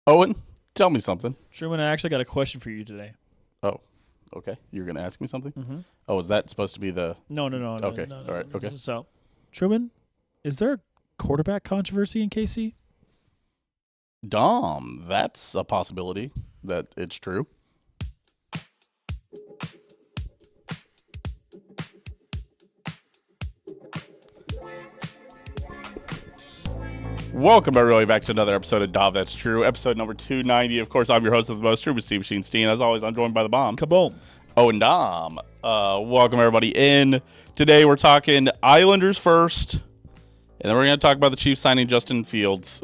Owen, tell me something. Truman, I actually got a question for you today. Oh, okay. You're going to ask me something? Mm-hmm. Oh, is that supposed to be the... No. Okay. No, All right. Okay. So, Truman, is there a quarterback controversy in KC? Dahm, that's a possibility that it's true. Welcome, everybody, back to another episode of Dahm, That's True, episode number 290. Of course, I'm your host of the most, Truman Steve Machine Steen. As always, I'm joined by the bomb. Kaboom. Owen and Dahm. Welcome, everybody, in. Today, we're talking Islanders first, and then we're going to talk about the Chiefs signing Justin Fields.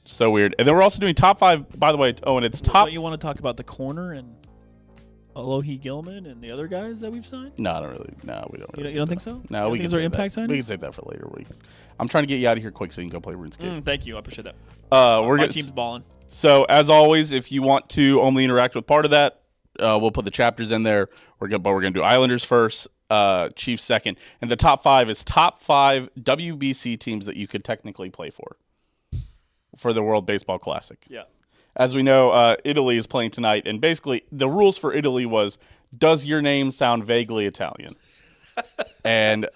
So weird. And then we're also doing top five, by the way, Owen, it's top... Don't you want to talk about the corner and Alohi Gilman and the other guys that we've signed? No, I don't really. No, we don't really. You don't think so? No, we can save impact signings? We can save that for later weeks. I'm trying to get you out of here quick so you can go play RuneScape. Thank you. I appreciate that. My team's balling. So, as always, if you want to only interact with part of that, we'll put the chapters in there. We're gonna do Islanders first, Chiefs second, and the top five is top five WBC teams that you could technically play for the World Baseball Classic. Yeah. As we know, Italy is playing tonight, and basically the rules for Italy was, does your name sound vaguely Italian? And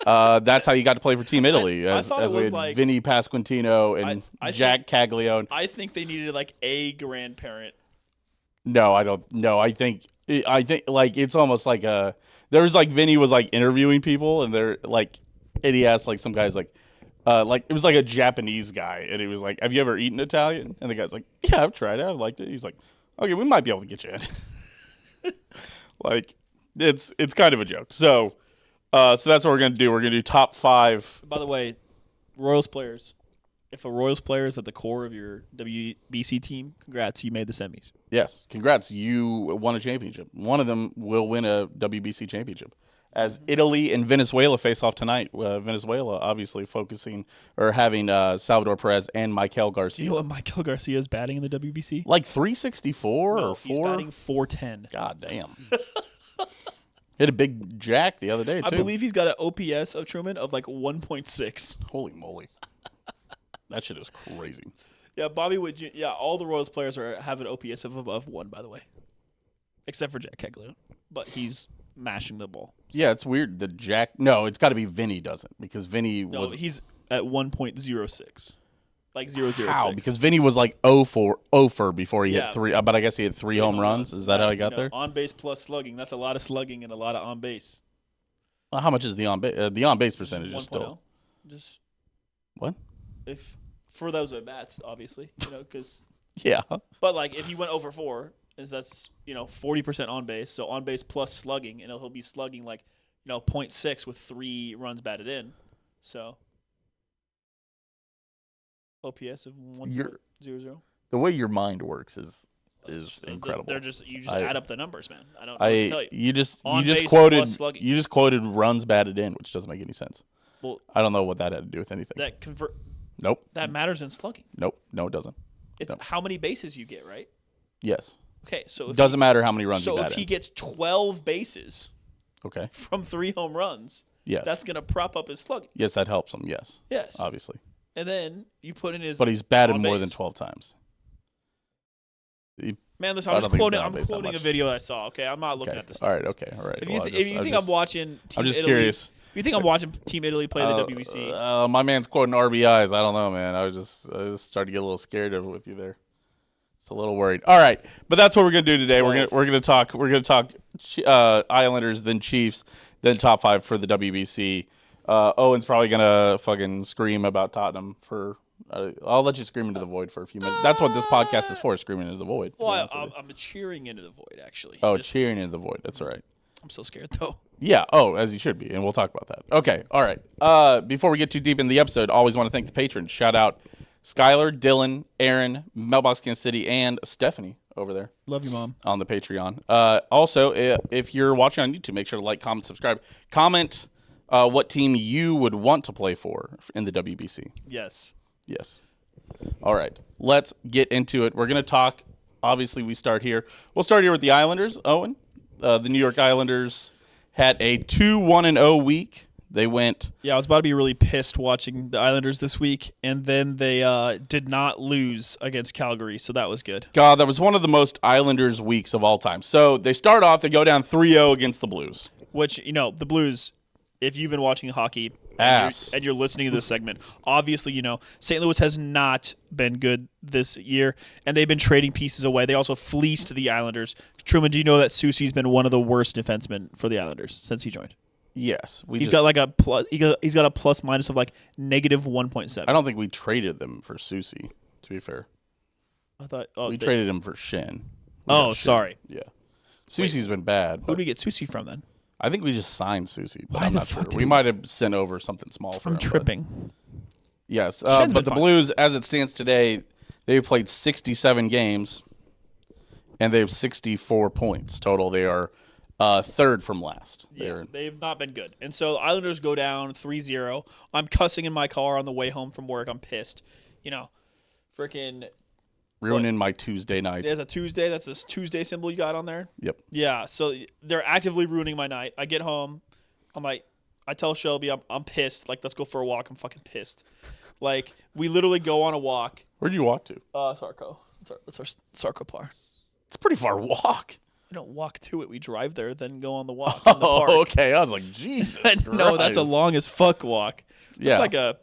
that's how you got to play for Team Italy. I thought it was we had Vinny Pasquantino and Jack Caglione. I think they needed like a grandparent. No, I don't. No, I think like it's almost like there's like Vinny was like interviewing people, and they're like, and he asked like some guys like it was like a Japanese guy, and he was like, "Have you ever eaten Italian?" And the guy's like, "Yeah, I've tried it. I've liked it." He's like, "Okay, we might be able to get you in." Like, it's kind of a joke. So that's what we're gonna do. We're gonna do top five. By the way, Royals players. If a Royals player is at the core of your WBC team, congrats, you made the semis. Yes, congrats, you won a championship. One of them will win a WBC championship. As Italy and Venezuela face off tonight, Venezuela obviously having Salvador Perez and Michael Garcia. Do you know what Michael Garcia is batting in the WBC? Like 364 or 4? He's batting 410. God damn. Hit a big jack the other day, too. I believe he's got an OPS of Truman of like 1.6. Holy moly. That shit is crazy. Yeah, Bobby Wood. Yeah, all the Royals players have an OPS of above 1, by the way. Except for Jack Caglione. But he's mashing the ball. So. Yeah, it's weird. No, it's got to be Vinny doesn't, because Vinny was... No, he's at 1.06. Like 0.06. How? Because Vinny was like 0 for before he hit 3, but I guess he had 3 home runs. Is that how he got there? On base plus slugging. That's a lot of slugging and a lot of on base. Well, how much is the on base? The on base percentage is still... Just... What? If for those at bats, obviously, because... Yeah. But like if you went over 4... that's 40% on base, so on base plus slugging, and he'll be slugging like 0.6 with 3 runs batted in, so OPS of 1.00. The way your mind works is incredible. They're just add up the numbers, man. I don't know what to tell you. You just quoted runs batted in, which doesn't make any sense. Well, I don't know what that had to do with anything. Nope. That matters in slugging. Nope. No, it doesn't. It's how many bases you get, right? Yes. Okay, so it doesn't matter how many runs. So if he gets 12 bases, okay, from 3 home runs, yes, that's gonna prop up his slugging. Yes, that helps him. Yes. Yes. Obviously. And then you put in his. But he's batted more than 12 times. Man, listen, I'm quoting a video I saw. Okay, I'm not looking at this. All right. Okay. All right. If you think I'm watching Team I'm just Italy, curious. If you think I'm watching Team Italy play the WBC, my man's quoting RBIs. I don't know, man. I just started to get a little scared with you there. It's a little worried. All right, but that's what we're gonna do today. We're gonna talk Islanders, then Chiefs, then top 5 for the WBC. Owen's probably gonna fucking scream about Tottenham for. I'll let you scream into the void for a few minutes. That's what this podcast is for, screaming into the void. Well, I'm cheering into the void, actually. Oh, cheering into the void. That's all right. I'm so scared though. Yeah. Oh, as you should be, and we'll talk about that. Okay. All right. Before we get too deep in the episode, always want to thank the patrons. Shout out Skylar, Dylan, Aaron, Mailbox Kansas City, and Stephanie over there. Love you, Mom. On the Patreon. Also, if you're watching on YouTube, make sure to like, comment, subscribe. Comment what team you would want to play for in the WBC. Yes. Yes. All right. Let's get into it. We're going to talk. Obviously, we start here. We'll start here with the Islanders, Owen. The New York Islanders had a 2-1-0 week They went. Yeah, I was about to be really pissed watching the Islanders this week, and then they did not lose against Calgary, so that was good. God, that was one of the most Islanders weeks of all time. So they start off, they go down 3-0 against the Blues. Which, the Blues, if you've been watching hockey Ass. and you're listening to this segment, obviously, St. Louis has not been good this year, and they've been trading pieces away. They also fleeced the Islanders. Truman, do you know that Soucy's been one of the worst defensemen for the Islanders since he joined? Yes. He's got like a plus. He's got a plus minus of like negative 1.7. I don't think we traded them for Soucy, to be fair. I thought we traded him for Shin. Sorry. Yeah. Soucy's been bad. Who did we get Soucy from then? I think we just signed Soucy, but Why I'm the not sure. fuck did We we- might have sent over something small for him. I'm tripping. Yes. Shin's But been the fine. Blues, as it stands today, they've played 67 games, and they have 64 points total. They are third from last. Yeah, they've not been good. And so the Islanders go down 3-0. I'm cussing in my car on the way home from work. I'm pissed. Freaking. Ruining my Tuesday night. There's a Tuesday. That's this Tuesday symbol you got on there. Yep. Yeah. So they're actively ruining my night. I get home. I'm like, I tell Shelby, I'm pissed. Like, let's go for a walk. I'm fucking pissed. Like, we literally go on a walk. Where'd you walk to? Sarco. That's our Sarco Par. It's a pretty far walk. We don't walk to it. We drive there, then go on the walk. In the park. Oh, okay. I was like, Jesus No, that's a Christ. long as fuck walk. Yeah. It's like a.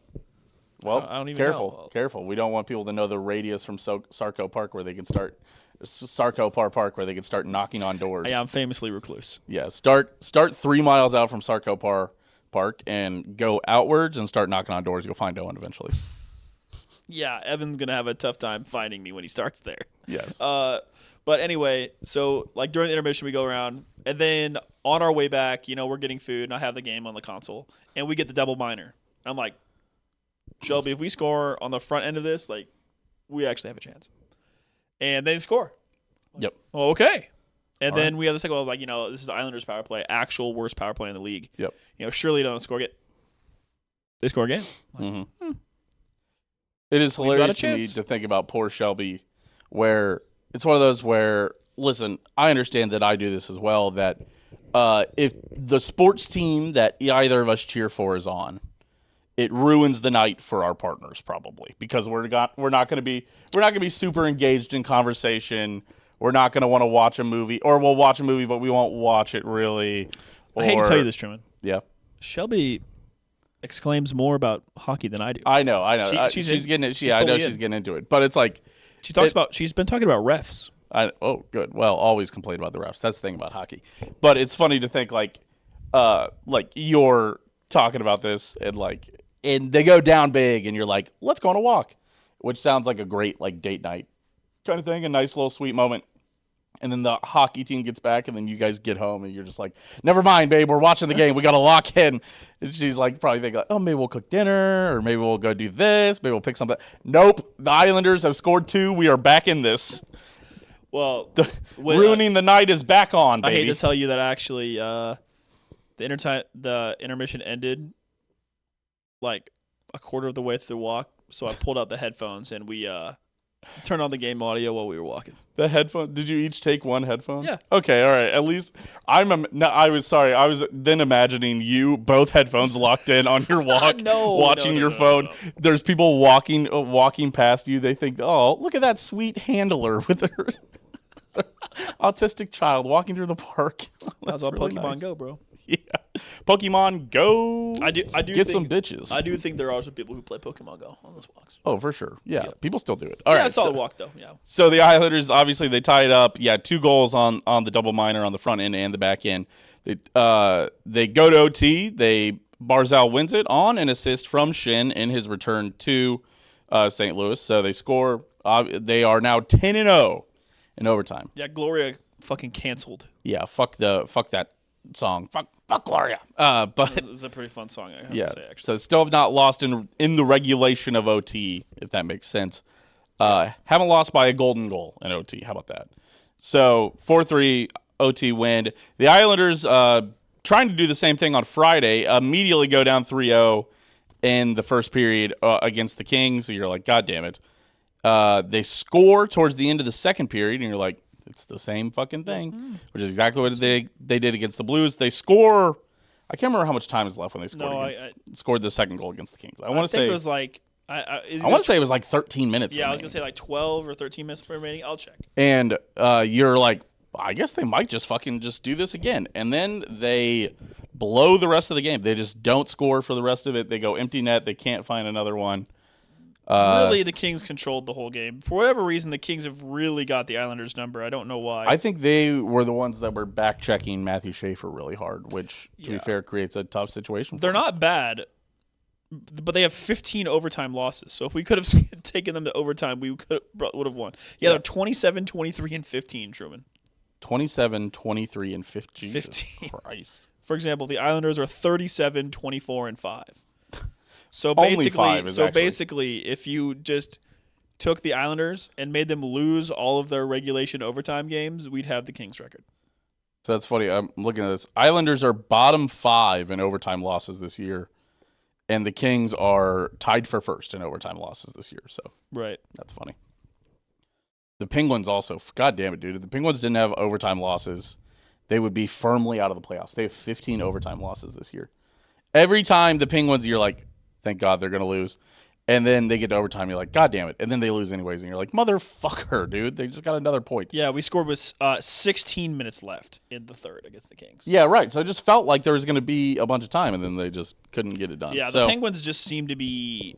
Well, I don't even careful, know. careful. We don't want people to know the radius from Sarco Park where they can start Sarco Park where they can start knocking on doors. Yeah, I'm famously recluse. Yeah, start 3 miles out from Sarco Park and go outwards and start knocking on doors. You'll find Owen eventually. Yeah, Evan's gonna have a tough time finding me when he starts there. Yes. But anyway, so like during the intermission we go around, and then on our way back, we're getting food, and I have the game on the console, and we get the double minor. I'm like, Shelby, if we score on the front end of this, like, we actually have a chance. And they score. Yep. Oh, okay. And All then right. we have the second one, like, this is Islanders power play, actual worst power play in the league. Yep. Surely they don't score again. They score again. Mm-hmm. It is We've got a hilarious to me chance. to think about poor Shelby, where it's one of those where, listen, I understand that I do this as well, that if the sports team that either of us cheer for is on, it ruins the night for our partners probably because we're not going to be super engaged in conversation. We're not going to want to watch a movie, or we'll watch a movie, but we won't watch it really. I hate to tell you this, Truman. Yeah. Shelby exclaims more about hockey than I do. I know. She's getting it. she's I know totally she's in. getting into it, but it's like She's been talking about refs. Good. Well, always complain about the refs. That's the thing about hockey. But it's funny to think like you're talking about this and they go down big and you're like, let's go on a walk, which sounds like a great like date night kind of thing, a nice little sweet moment. And then the hockey team gets back, and then you guys get home, and you're just like, never mind, babe, we're watching the game. We got to lock in. And she's like, probably thinking, like, oh, maybe we'll cook dinner, or maybe we'll go do this. Maybe we'll pick something. Nope. The Islanders have scored 2. We are back in this. Well, Ruining the night is back on, baby. I hate to tell you that actually the intermission ended like a quarter of the way through the walk, so I pulled out the headphones and we turned on the game audio while we were walking. The headphone? Did you each take one headphone? Yeah. Okay, all right. At least I was sorry. I was then imagining you both headphones locked in on your walk, watching your phone. No. There's people walking past you. They think, oh, look at that sweet handler with her autistic child walking through the park. That's all really Pokemon nice. Go, bro. Yeah. Pokemon Go. I do get think, some bitches. I do think there are some people who play Pokemon Go on those walks. Oh, for sure. Yeah. People still do it. All right. It's a solid walk though. Yeah. So the Islanders, obviously, they tie it up. Yeah, 2 goals on the double minor on the front end and the back end. They go to OT. Barzal wins it on an assist from Shin in his return to St. Louis. So they score. They are now 10-0 in overtime. Yeah, Gloria fucking canceled. Yeah, fuck that song. Fuck Gloria. But It's a pretty fun song, I have yeah, to say, actually. so still have not lost in the regulation of OT, if that makes sense. Haven't lost by a golden goal in OT. How about that? So 4-3 OT win. The Islanders trying to do the same thing on Friday. Immediately go down 3-0 in the first period against the Kings. So you're like, God damn it. They score towards the end of the second period, and you're like, it's the same fucking thing, which is exactly what they did against the Blues. They score, I can't remember how much time is left when they scored the second goal against the Kings. I want to say it was like I want to say it was like 13 minutes. Yeah, remaining. I was gonna say like 12 or 13 minutes remaining. I'll check. And you're like, I guess they might just fucking just do this again, and then they blow the rest of the game. They just don't score for the rest of it. They go empty net. They can't find another one. Really, the Kings controlled the whole game. For whatever reason, the Kings have really got the Islanders' number. I don't know why. I think they were the ones that were back checking Matthew Schaefer really hard, which, to be fair, creates a tough situation. They're not bad, but they have 15 overtime losses. So if we could have taken them to overtime, we would have won. Yeah, they're 27, 23, and 15, Truman. 27, 23, and 15. 15. Christ. For example, the Islanders are 37, 24, and 5. So basically, if you just took the Islanders and made them lose all of their regulation overtime games, we'd have the Kings record. So that's funny. I'm looking at this. Islanders are bottom 5 in overtime losses this year, and the Kings are tied for first in overtime losses this year. So right, that's funny. The Penguins also, God damn it, dude. If the Penguins didn't have overtime losses, they would be firmly out of the playoffs. They have 15 overtime losses this year. Every time the Penguins, you're like, thank God they're going to lose. And then they get to overtime, you're like, God damn it. And then they lose anyways, and you're like, motherfucker, dude. They just got another point. Yeah, we scored with 16 minutes left in the third against the Kings. Yeah, right. So it just felt like there was going to be a bunch of time, and then they just couldn't get it done. Yeah, the Penguins just seem to be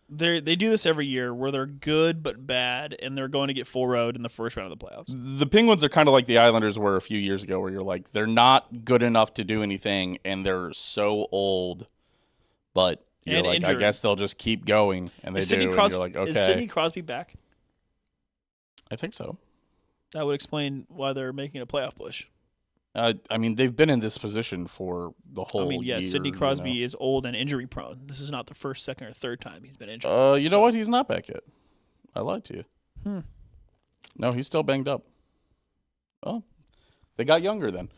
they do this every year where they're good but bad, and they're going to get 4-0'd in the first round of the playoffs. The Penguins are kind of like the Islanders were a few years ago, where you're like, they're not good enough to do anything, and they're so old, but you're and like, injured. I guess they'll just keep going, and they do. And you're like, okay. Is Sidney Crosby back? I think so. That would explain why they're making a playoff push. I mean, they've been in this position for the whole year. Sidney Crosby is old and injury prone. This is not the first, second, or third time he's been injured. You know what? He's not back yet. I lied to you. No, he's still banged up. Oh, they got younger then.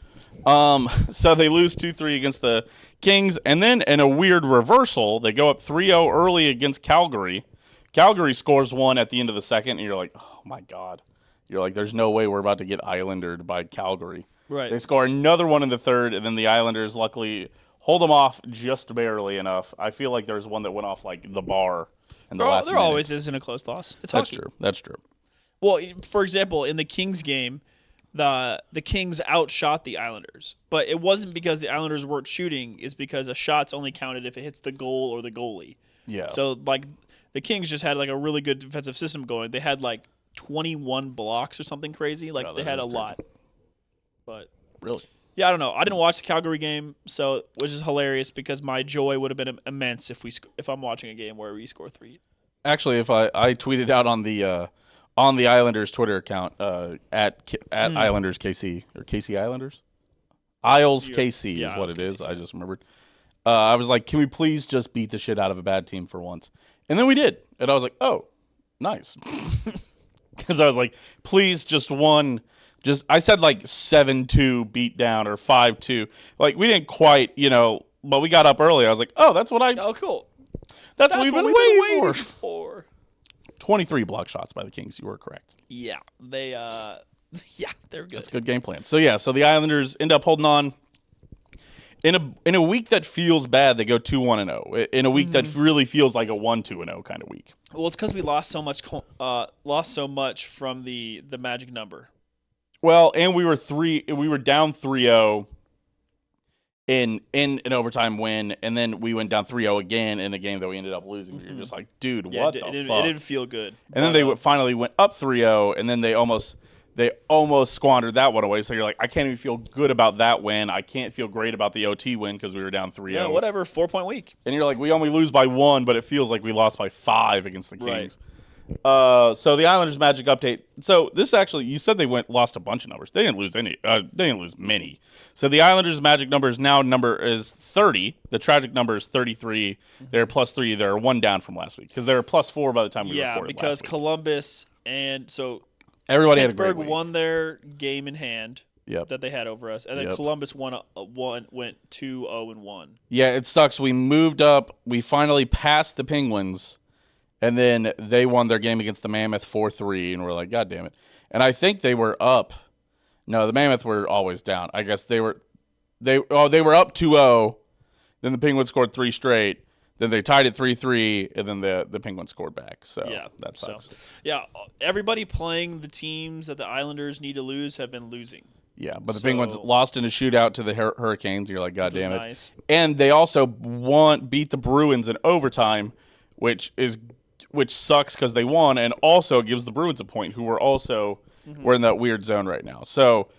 So they lose 2-3 against the Kings, and then in a weird reversal, they go up 3-0 early against Calgary. Calgary scores one at the end of the second, and you're like, oh my God. You're like, there's no way we're about to get Islandered by Calgary. Right. They score another one in the third, and then the Islanders luckily hold them off just barely enough. I feel like there's one that went off like the bar in the last minute. There always is in a close loss. It's That's hockey. true. That's true. Well, for example, in the Kings game, the Kings outshot the Islanders, but it wasn't because the Islanders weren't shooting. It's because a shot's only counted if it hits the goal or the goalie. Yeah. So like the Kings just had like a really good defensive system going. They had like 21 blocks or something crazy. Like they had a lot. But really, yeah, I don't know. I didn't watch the Calgary game, which is hilarious because my joy would have been immense if I'm watching a game where we score 3. Actually, if I tweeted out on the Islanders Twitter account at Islanders KC or KC Islanders, Isles KC is what it is. I just remembered. I was like, can we please just beat the shit out of a bad team for once? And then we did, and I was like, oh, nice, because I was like, please just one. I said like 7-2 beat down or 5-2. Like we didn't quite, but we got up early. I was like, oh, that's what Oh, cool. That's what we've been waiting for. 23 block shots by the Kings. You were correct. Yeah, they're good. That's a good game plan. So the Islanders end up holding on. In a week that feels bad, they go 2-1-0. In a week that really feels like a 1-2-0 kind of week. Well, it's because we lost so much from the magic number. Well, and we were down 3-0 in an overtime win, and then we went down 3-0 again in a game that we ended up losing. You're just like, dude, what the fuck? It didn't feel good. And then they finally went up 3-0, and then they almost squandered that one away. So you're like, I can't even feel good about that win. I can't feel great about the OT win because we were down 3-0. Yeah, whatever, 4-point week. And you're like, we only lose by 1, but it feels like we lost by 5 against the Kings. Right. So the Islanders Magic update. So this actually, you said they lost a bunch of numbers. They didn't lose any. They didn't lose many. So the Islanders Magic number is 30. The tragic number is 33. They're +3. They're 1 down from last week because they were +4 by the time we recorded. Yeah, because last week. Columbus and everybody Pittsburgh had a great week. won their game in hand. Yep. That they had over us, and then Columbus went 2-0-1. Yeah, it sucks. We moved up. We finally passed the Penguins. And then they won their game against the Mammoth 4-3, and we're like, God damn it. And I think they were up. No, the Mammoth were always down. I guess they They were up 2-0. Then the Penguins scored 3 straight. Then they tied it 3-3, and then the Penguins scored back. So Yeah, that sucks. So, yeah, everybody playing the teams that the Islanders need to lose have been losing. Yeah, but the Penguins lost in a shootout to the Hurricanes. You're like, God damn it! Nice. And they also beat the Bruins in overtime, which sucks because they won, and also gives the Bruins a point, who were also we're in that weird zone right now. So,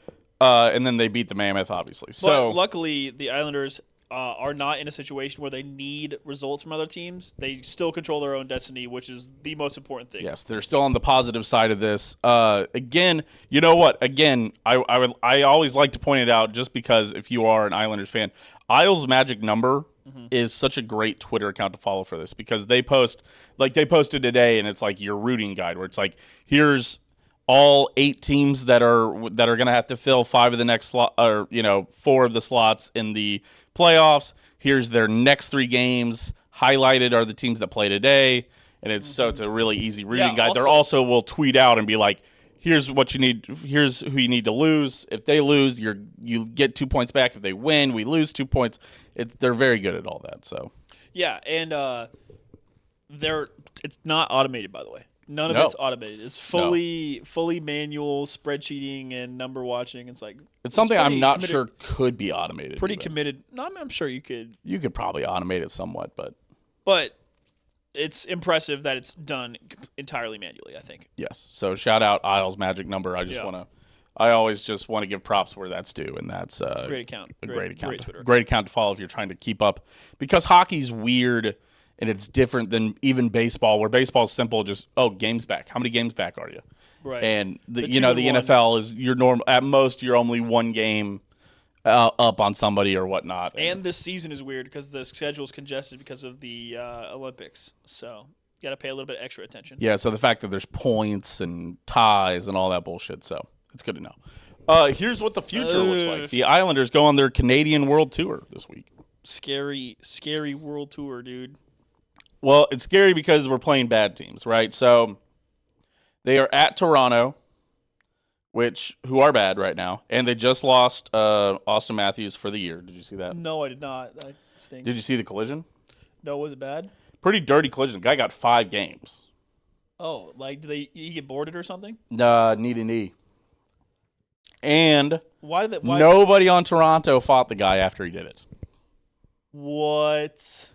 and then they beat the Mammoth, obviously. So but luckily, the Islanders are not in a situation where they need results from other teams. They still control their own destiny, which is the most important thing. Yes, they're still on the positive side of this. Again, you know what? Again, I always like to point it out just because if you are an Islanders fan, Isles' magic number is such a great Twitter account to follow for this because they posted today and it's like your rooting guide where it's like here's all 8 teams that are going to have to fill 5 of the next slot, or 4 of the slots in the playoffs. Here's their next 3 games. Highlighted are the teams that play today, and it's a really easy reading guide. They also will tweet out and be like, "Here's what you need. Here's who you need to lose. If they lose, you get 2 points back. If they win, we lose 2 points." They're very good at all that. So yeah, and it's not automated, by the way. None of it's automated. It's fully manual spreadsheeting and number watching. It's something I'm not sure could be automated. Pretty committed. No, I'm sure you could. You could probably automate it somewhat, but it's impressive that it's done entirely manually, I think. Yes. So shout out Isles' magic number. I always just want to give props where that's due, and that's great account. Great account. Great Twitter. Great account to follow if you're trying to keep up, because hockey's weird. And it's different than even baseball, where baseball is simple. Just games back. How many games back are you? Right. And the NFL is your normal. At most, you're only 1 game up on somebody or whatnot. And this season is weird because the schedule is congested because of the Olympics. So you got to pay a little bit extra attention. Yeah. So the fact that there's points and ties and all that bullshit. So it's good to know. Here's what the future looks like. The Islanders go on their Canadian World Tour this week. Scary World Tour, dude. Well, it's scary because we're playing bad teams, right? So they are at Toronto, who are bad right now, and they just lost Austin Matthews for the year. Did you see that? No, I did not. That stinks. Did you see the collision? No, was it bad? Pretty dirty collision. The guy got 5 games. Oh, did he get boarded or something? Knee to knee. And why nobody on Toronto fought the guy after he did it. What?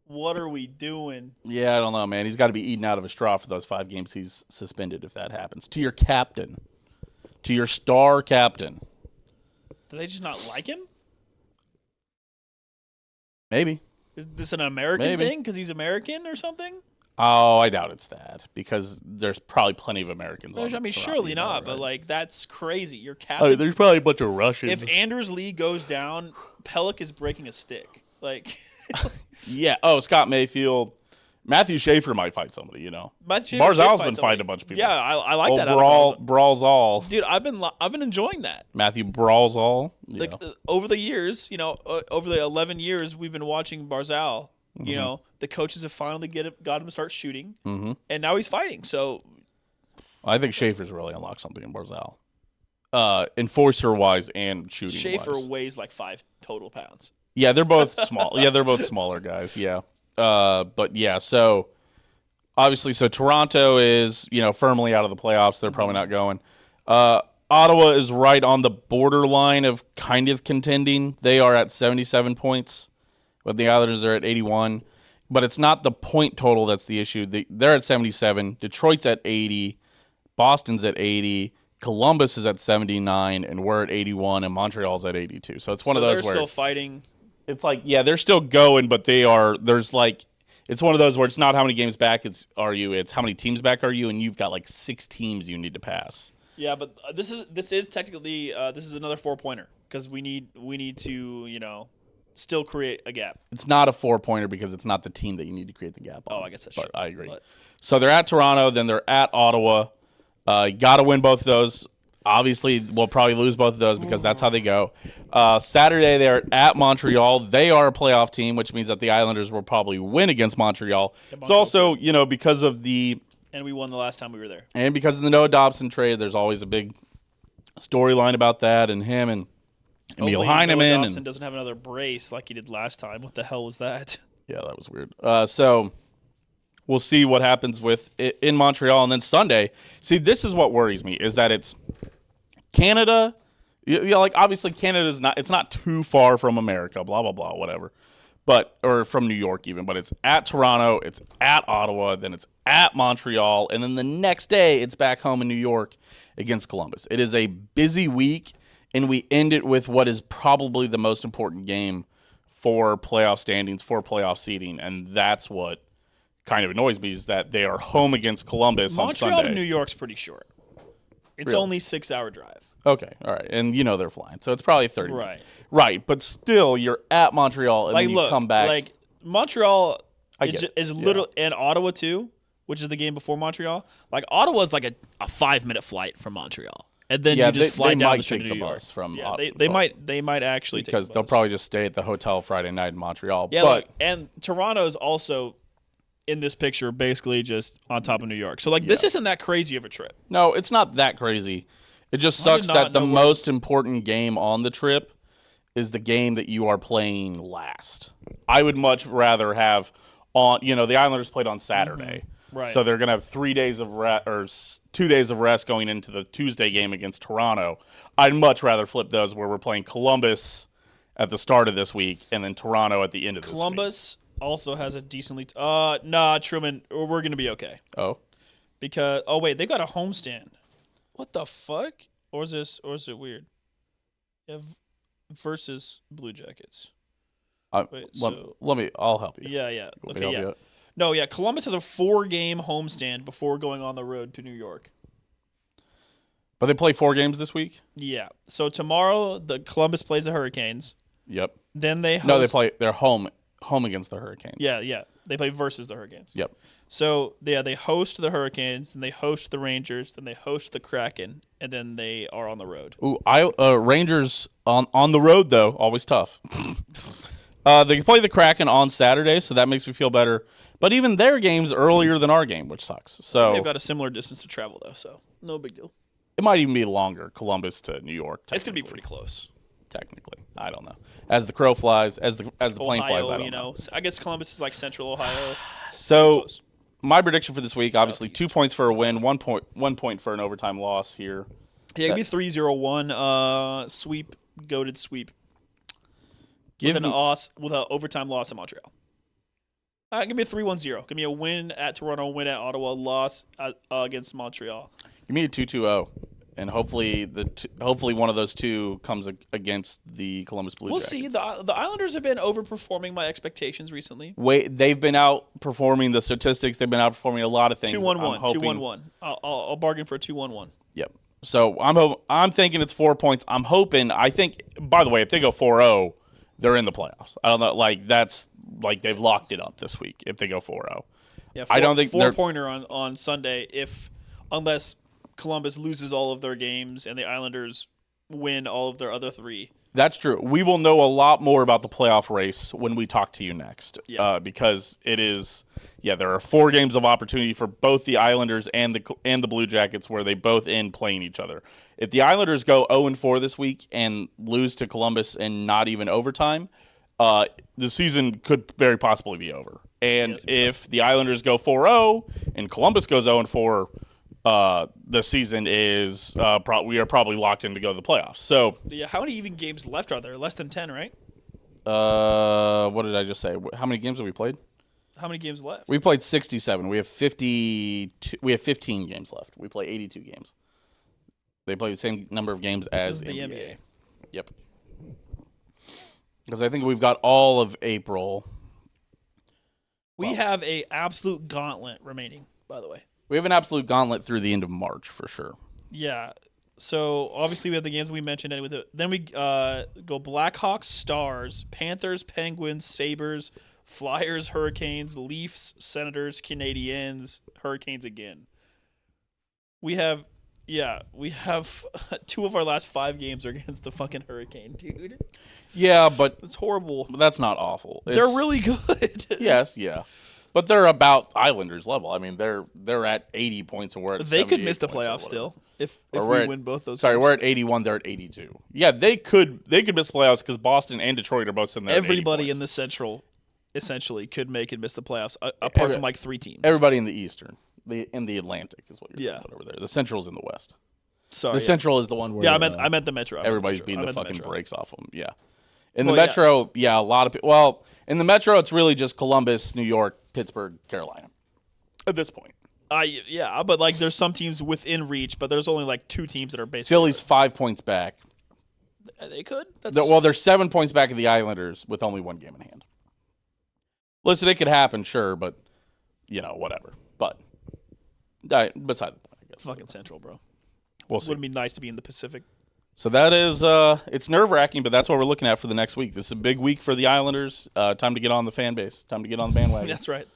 What are we doing? Yeah, I don't know, man. He's got to be eaten out of a straw for those 5 games he's suspended if that happens. To your captain. To your star captain. Do they just not like him? Maybe. Is this an American thing because he's American or something? Oh, I doubt it's that because there's probably plenty of Americans. Surely not, right? But that's crazy. Your captain. There's probably a bunch of Russians. If Anders Lee goes down, Pellick is breaking a stick. Yeah. Oh, Scott Mayfield. Matthew Schaefer might fight somebody, Barzal's been fighting a bunch of people. Yeah, I like that. Brawls all. Dude, I've been enjoying that. Matthew Brawls all. Yeah. Over the years, over the 11 years we've been watching Barzal, the coaches have finally got him to start shooting, and now he's fighting. So I think Schaefer's really unlocked something in Barzal. Enforcer-wise and shooting-wise. Schaefer weighs 5 total pounds. Yeah, they're both small. Yeah, they're both smaller guys. Yeah. But yeah, so obviously, Toronto is, firmly out of the playoffs. They're probably not going. Ottawa is right on the borderline of kind of contending. They are at 77 points, but the Islanders are at 81. But it's not the point total that's the issue. They're at 77. Detroit's at 80. Boston's at 80. Columbus is at 79, and we're at 81, and Montreal's at 82. So it's one of those where they're still fighting. It's they're still going, but it's one of those where it's not how many games back it's how many teams back are you, and you've got 6 teams you need to pass. Yeah, but this is technically this is another 4-pointer because we need to still create a gap. It's not a 4-pointer because it's not the team that you need to create the gap on. Oh, I guess that's true. I agree. So they're at Toronto, then they're at Ottawa. You got to win both of those. Obviously, we'll probably lose both of those because that's how they go. Saturday, they're at Montreal. They are a playoff team, which means that the Islanders will probably win against Montreal. It's also, because of the... And we won the last time we were there. And because of the Noah Dobson trade, there's always a big storyline about that and him. And Emil Hopefully Heineman. Noah Dobson And doesn't have another brace like he did last time. What the hell was that? yeah, that was weird. So we'll see what happens with it in Montreal. And then Sunday, see, this is what worries me, is that it's Canada. Like obviously Canada's not, it's not too far from America, blah, blah, blah, whatever. Or from New York even, but it's at Toronto, it's at Ottawa, then it's at Montreal, and then the next day it's back home in New York against Columbus. It is a busy week, and we end it with what is probably the most important game for playoff standings, for playoff seeding, and that's what kind of annoys me, is that they are home against Columbus on Sunday. Montreal to New York's pretty short. It's Really? only 6-hour drive. Okay, all right, and they're flying, so it's probably 30. Right. But still, you're at Montreal, and then you come back. Like Montreal get is little, and Ottawa too, which is the game before Montreal. Like Ottawa's like a 5-minute flight from Montreal, and then you just fly down the street to New York. From Ottawa. They might actually because take the they'll bus. probably just stay at the hotel Friday night in Montreal. Yeah, but and Toronto's also in this picture, basically just on top of New York. So this isn't that crazy of a trip. no, it's not that crazy. It just sucks that the most important game on the trip is the game that you are playing last. I would much rather have the Islanders played on Saturday. Right. So they're going to have 3 days of rest, or 2 days of rest going into the Tuesday game against Toronto. I'd much rather flip those where we're playing Columbus at the start of this week and then Toronto at the end of this week. Columbus also has a decently Truman, we're going to be okay. Oh. Because they got a homestand. What the fuck? Or is it weird? Yeah, versus Blue Jackets. I'll help you. Yeah. Okay, help you out? No, yeah. Columbus has a 4-game homestand before going on the road to New York. But they play 4 games this week? Yeah. So tomorrow, the Columbus plays the Hurricanes. Yep. Then they host... they're home against the Hurricanes. Yeah. They play versus the Hurricanes. Yep. So they host the Hurricanes, then they host the Rangers, then they host the Kraken, and then they are on the road. Ooh, Rangers on the road though, always tough. They play the Kraken on Saturday, so that makes me feel better. But even their game's earlier than our game, which sucks. So they've got a similar distance to travel though, so no big deal. It might even be longer, Columbus to New York. It's gonna be pretty close. Technically, I don't know. As the crow flies, as the plane flies, I don't know. I guess Columbus is like Central Ohio. So my prediction for this week, obviously, 2 points for a win, 1 point for an overtime loss here. Yeah, give me 3-0-1 sweep, goated sweep. With an overtime loss in Montreal. Give me a 3-1-0. Give me a win at Toronto, win at Ottawa, loss against Montreal. Give me a 2-2-0. And hopefully one of those two comes against the Columbus Blue Jackets. We'll see. The Islanders have been overperforming my expectations recently. They've been outperforming the statistics. They've been outperforming a lot of things. 2-1-1. 2-1-1. I'll bargain for a 2-1-1. Yep. So I'm thinking it's 4 points. I think, by the way, if they go 4-0, they're in the playoffs. I don't know. They've locked it up this week if they go 4-0. Yeah, I don't think 4-pointer on Sunday unless Columbus loses all of their games and the Islanders win all of their other 3. That's true. We will know a lot more about the playoff race when we talk to you next. Yeah. Because it is, there are 4 games of opportunity for both the Islanders and the Blue Jackets where they both end playing each other. If the Islanders go 0-4 this week and lose to Columbus in not even overtime, the season could very possibly be over. And if the Islanders go 4-0 and Columbus goes 0-4, the season is we are probably locked in to go to the playoffs. So how many even games left are there? Less than 10, right? What did I just say? How many games have we played? How many games left? We played 67. We have 52. We have 15 games left. We play 82 games. They play the same number of games as the NBA. Yep. Because I think we've got all of April. We have a absolute gauntlet remaining, by the way. We have an absolute gauntlet through the end of March for sure. Yeah. So obviously we have the games we mentioned, and then we go Blackhawks, Stars, Panthers, Penguins, Sabres, Flyers, Hurricanes, Leafs, Senators, Canadiens, Hurricanes again. We have 2 of our last 5 games are against the fucking Hurricane, dude. Yeah, but it's horrible. That's not awful. They're really good. Yes, yeah. But they're about Islanders level. I mean, they're at 80 points and we're at 78 They could miss the points playoffs still. if Or we win both those. Sorry, games. we're at 81. They're at 82. Yeah, they could miss playoffs because Boston and Detroit are both sitting there. Everybody in the Central, essentially, could make and miss the playoffs, apart from like 3 teams. Everybody in the Eastern, in the Atlantic is what you're talking about over there. The Central's in the West. Sorry, the Central is the one where I meant the Metro. Everybody's beating the fucking brakes off them. Yeah, in Well, the Metro, a lot of people. Well, in the Metro, it's really just Columbus, New York, Pittsburgh, Carolina. At this point, but like there's some teams within reach, but there's only like 2 teams that are basically. Philly's 5 points back. They could. They're 7 points back of the Islanders with only 1 game in hand. Listen, it could happen, sure, but whatever. But beside the point, I guess. Fucking Central, bro. We'll see. Wouldn't it be nice to be in the Pacific? So that is, it's nerve-wracking, but that's what we're looking at for the next week. This is a big week for the Islanders. Time to get on the fan base. Time to get on the bandwagon. That's right.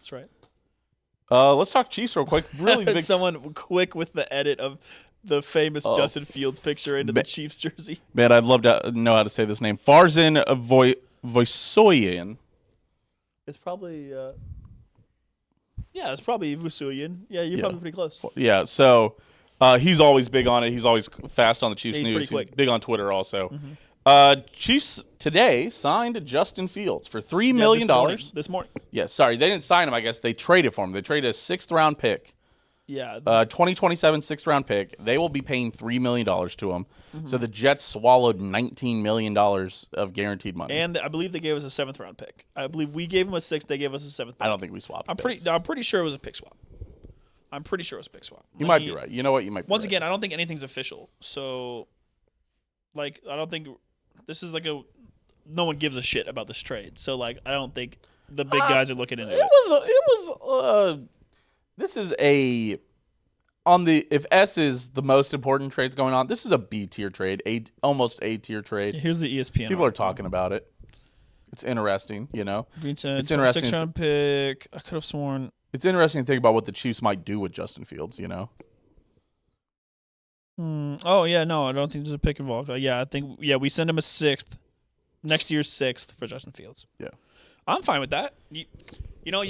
Let's talk Chiefs real quick. Really big. Someone quick with the edit of the famous Justin Fields picture into the Chiefs jersey. Man, I'd love to know how to say this name. Farzin Voisoyan. It's probably, it's probably Vusuyan. Yeah, you're probably pretty close. Yeah, so he's always big on it. He's always fast on the Chiefs news. He's big on Twitter also. Chiefs today signed Justin Fields for $3 million. This morning. Yeah, sorry. They didn't sign him, I guess. They traded for him. They traded a 6th-round pick. Yeah. 2027 6th-round pick. They will be paying $3 million to him. So the Jets swallowed $19 million of guaranteed money. And I believe they gave us a 7th-round pick. I believe we gave them a 6th. They gave us a 7th pick. I don't think we swapped. I'm pretty sure it was a pick swap. You might be right. You know what? You might be Once right. again, I don't think anything's official. So, I don't think this is like no one gives a shit about this trade. So, I don't think the big guys are looking into it. This is if S is the most important trades going on, this is a B tier trade, almost A tier trade. Here's the ESPN. People are talking about it. It's interesting, It's interesting. 6th-round pick. I could have sworn. It's interesting to think about what the Chiefs might do with Justin Fields, Oh, yeah, no, I don't think there's a pick involved. I think, we send him a 6th, next year's 6th for Justin Fields. Yeah. I'm fine with that. You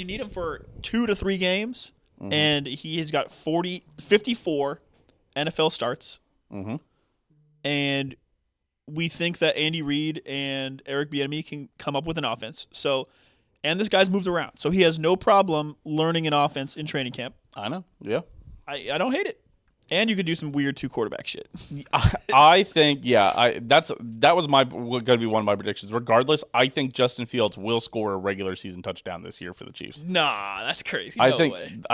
need him for 2 to 3 games, and he has got 54 NFL starts. And we think that Andy Reid and Eric Bieniemy can come up with an offense. So, and this guy's moved around, so he has no problem learning an offense in training camp. I know. Yeah. I don't hate it. And you could do some weird 2-quarterback shit. I think, that was going to be one of my predictions. Regardless, I think Justin Fields will score a regular season touchdown this year for the Chiefs. Nah, that's crazy. I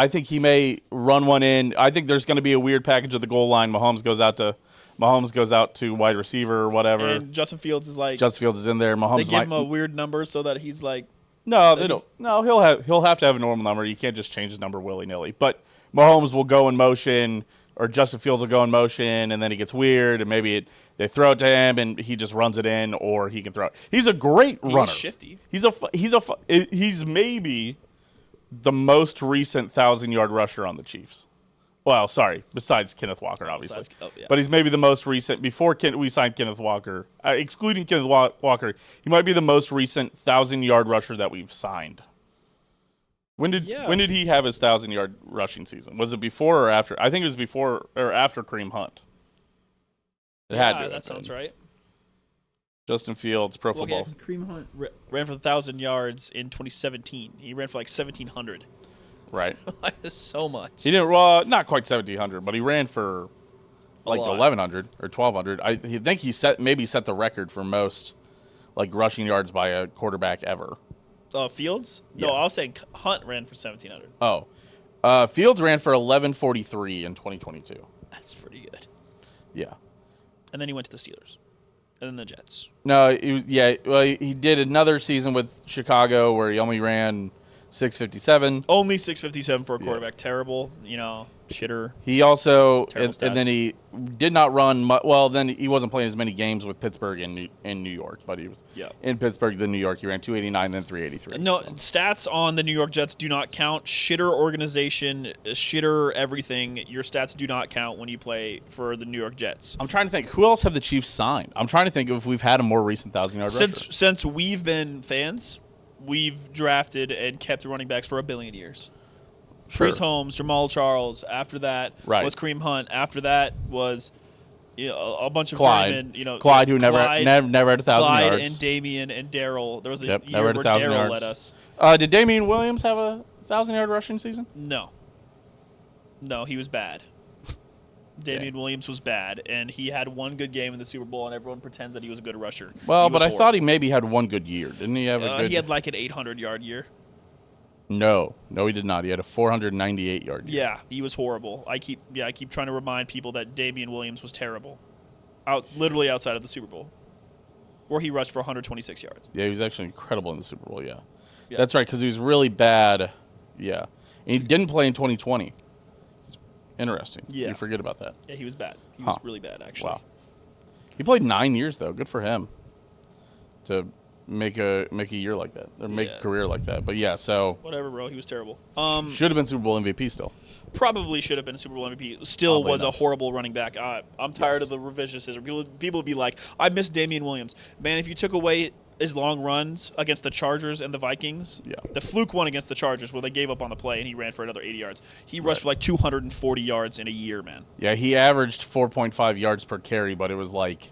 think he may run one in. I think there's going to be a weird package at the goal line. Mahomes goes out to wide receiver or whatever. And Justin Fields is in there. Mahomes they give him a weird number so that he's like. No, they don't. No, he'll have to have a normal number. You can't just change his number willy-nilly. But Mahomes will go in motion, or Justin Fields will go in motion, and then he gets weird, and maybe they throw it to him, and he just runs it in, or he can throw it. He's a great runner. He's shifty. He's maybe the most recent 1,000-yard rusher on the Chiefs. Well, sorry, besides Kenneth Walker, obviously. But he's maybe the most recent. Before we signed Kenneth Walker, excluding Kenneth Walker, he might be the most recent 1,000-yard rusher that we've signed. When did he have his 1,000-yard rushing season? Was it before or after? I think it was before or after Kareem Hunt. It had to. That sounds right. Justin Fields, Pro Football. Kareem Hunt ran for 1,000 yards in 2017. He ran for 1,700. Right. So much. He didn't. Not quite 1,700, but he ran for 1,100 or 1,200. I think he set the record for most rushing yards by a quarterback ever. Fields? Yeah. No, I was saying Hunt ran for 1,700. Oh. Fields ran for 1,143 in 2022. That's pretty good. Yeah. And then he went to the Steelers. And then the Jets. No, he did another season with Chicago where he only ran 657. Only 657 for a quarterback. Yeah. Terrible, shitter. He also, and then he did not run much. Well, then he wasn't playing as many games with Pittsburgh and New York, but he was in Pittsburgh, then New York. He ran 289, then 383. No, stats on the New York Jets do not count. Shitter organization, shitter everything. Your stats do not count when you play for the New York Jets. I'm trying to think. Who else have the Chiefs signed? I'm trying to think if we've had a more recent 1,000-yard rusher. Since we've been fans, we've drafted and kept running backs for 1 billion years. Sure. Priest Holmes, Jamal Charles. After that Right. was Kareem Hunt. After that was a bunch of Clyde. journeymen. Clyde, who never had 1,000 Clyde yards. and Damian and Daryl. There was a Yep, year never had where 1,000 Daryl yards. led us. Did Damian Williams have a 1,000-yard rushing season? No, he was bad. Damian Williams was bad, and he had one good game in the Super Bowl, and everyone pretends that he was a good rusher. Well, but I thought he maybe had one good year. Didn't he have a good? He had like an 800-yard year. No, he did not. He had a 498-yard year. Yeah, he was horrible. I keep trying to remind people that Damian Williams was terrible. Literally outside of the Super Bowl, where he rushed for 126 yards. Yeah, he was actually incredible in the Super Bowl, yeah. That's right, because he was really bad. Yeah. And he didn't play in 2020. Interesting. Yeah. You forget about that. Yeah, he was bad. He was really bad, actually. Wow. He played 9 years, though. Good for him to make a year like that, or make a career like that. But, yeah, so. Whatever, bro. He was terrible. Should have been Super Bowl MVP still. Probably should have been a Super Bowl MVP. Still Probably was not. a horrible running back. I'm tired of the revisionism. People would be like, I miss Damian Williams. Man, if you took away his long runs against the Chargers and the Vikings, the fluke one against the Chargers where they gave up on the play and he ran for another 80 yards. He rushed for like 240 yards in a year, man. Yeah, he averaged 4.5 yards per carry, but it was like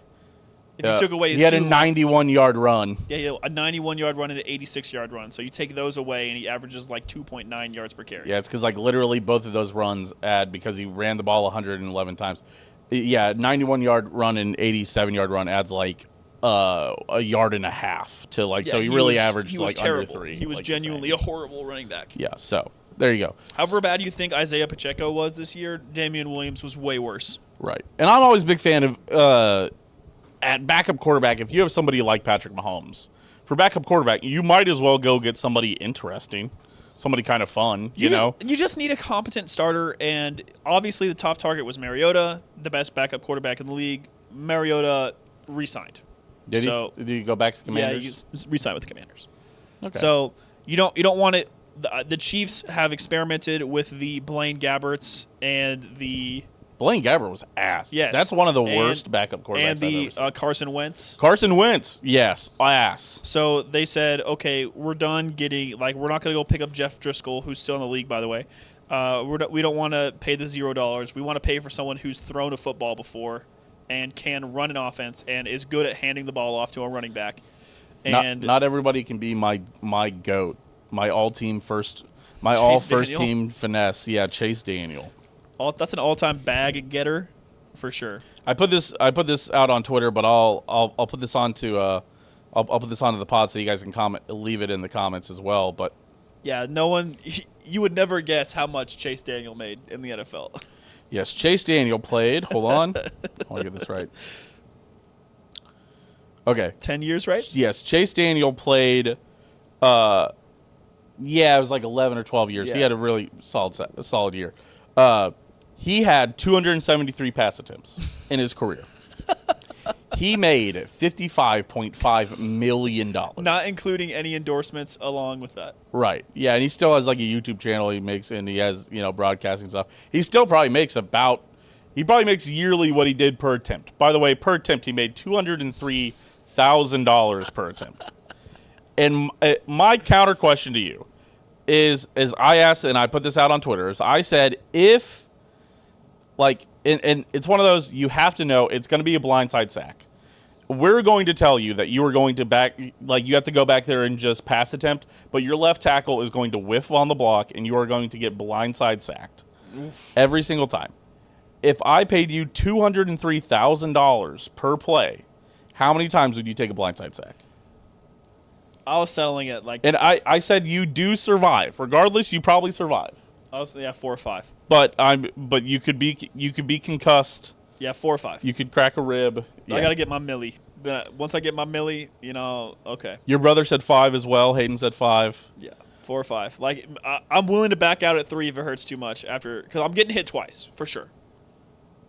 if you took away his he had a 91-yard run. Yeah, he had a 91-yard run and an 86-yard run. So you take those away and he averages like 2.9 yards per carry. Yeah, it's because like literally both of those runs add because he ran the ball 111 times. Yeah, 91-yard run and 87-yard run adds like a yard and a half to like. So he really averaged like terrible. under 3. He was like genuinely a horrible running back. Yeah, so there you go. However bad you think Isaiah Pacheco was this year, Damian Williams was way worse. Right, and I'm always a big fan of at backup quarterback. If you have somebody like Patrick Mahomes for backup quarterback, you might as well go get somebody interesting. Somebody kind of fun, you know? You just need a competent starter, and obviously the top target was Mariota, the best backup quarterback in the league. Mariota re-signed. Did he go back to the Commanders? Yeah, he re-signed with the Commanders. Okay. So you don't want it. The Chiefs have experimented with the Blaine Gabberts and the Blaine Gabbert was ass. Yes. That's one of the worst backup quarterbacks and I've ever the seen. Carson Wentz. Carson Wentz, yes, ass. So they said, okay, we're done getting we're not going to go pick up Jeff Driscoll, who's still in the league, by the way. We don't want to pay the $0. We want to pay for someone who's thrown a football before and can run an offense and is good at handing the ball off to a running back. And not everybody can be my GOAT, my all-team first, my Chase all-first Daniel? team finesse. Yeah, Chase Daniel. That's an all-time bag getter for sure. I put this out on Twitter, but I'll put this onto I'll put this onto the pod so you guys can leave it in the comments as well. But yeah, you would never guess how much Chase Daniel made in the NFL. yes, Chase Daniel played. Hold on, I want to get this right. Okay, 10 years, right? yes, Chase Daniel played. Yeah, it was like 11 or 12 years. Yeah. He had a really solid year. He had 273 pass attempts in his career. He made $55.5 million. Not including any endorsements along with that. Right. Yeah, and he still has like a YouTube channel he makes, and he has, broadcasting stuff. He still probably makes yearly what he did per attempt. By the way, per attempt, he made $203,000 per attempt. And my counter question to you is I asked, and I put this out on Twitter, is I said, if, and it's one of those, you have to know it's going to be a blindside sack. We're going to tell you that you are going to you have to go back there and just pass attempt, but your left tackle is going to whiff on the block, and you are going to get blindside sacked every single time. If I paid you $203,000 per play, how many times would you take a blindside sack? I was settling it And I said you do survive. Regardless, you probably survive. 4 or 5. But you could be concussed. Yeah, 4 or 5. You could crack a rib. I got to get my milli. Then once I get my milli, okay. Your brother said 5 as well. Hayden said 5. Yeah, 4 or 5. I'm willing to back out at 3 if it hurts too much because I'm getting hit twice for sure.